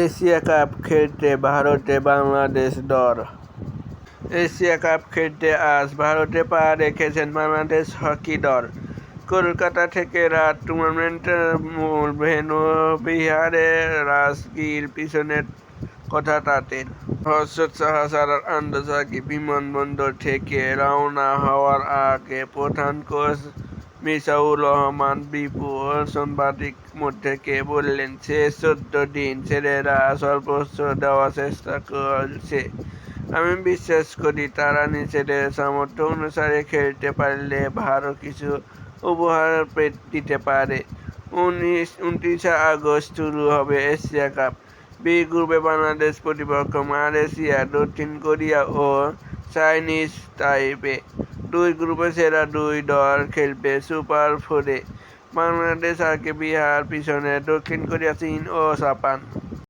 Asia cup খেলতে ভারতে বাংলাদেশ দল। এশিয়া কাপ খেলতে আজ ভারতে পা রেখেছেন বাংলাদেশ হকি দল। কলকাতা থেকে রাত টুর্নামেন্টের মূল ভেন্যু বিহারে রাজগীর পিছনের কথা তাদের। হযরত শাহজালাল আন্তর্জাতিক বিমানবন্দর থেকে রওনা হওয়ার আগে প্রধান কোচ মিজানুর রহমান বিপু সাংবাদিক মধ্যকে বললেন, শেষ 14 দিন ছেলেরা সর্বোচ্চ দেওয়ার চেষ্টা করছে। আমি বিশ্বাস করি তারা নিজেদের সামর্থ্য অনুসারে খেলতে পারলে ভালো কিছু উপহার দিতে পারে। 29 আগস্ট শুরু হবে এশিয়া কাপ। বি গ্রুপে বাংলাদেশ প্রতিপক্ষ মালয়েশিয়া, দক্ষিণ কোরিয়া ও চাইনিজ তাইপে। দুই গ্রুপে সেরা দুই দল খেলবে সুপার ফোরে। বাংলাদেশ আগে, বিহার পিছনে, দক্ষিণ কোরিয়া, চীন ও জাপান।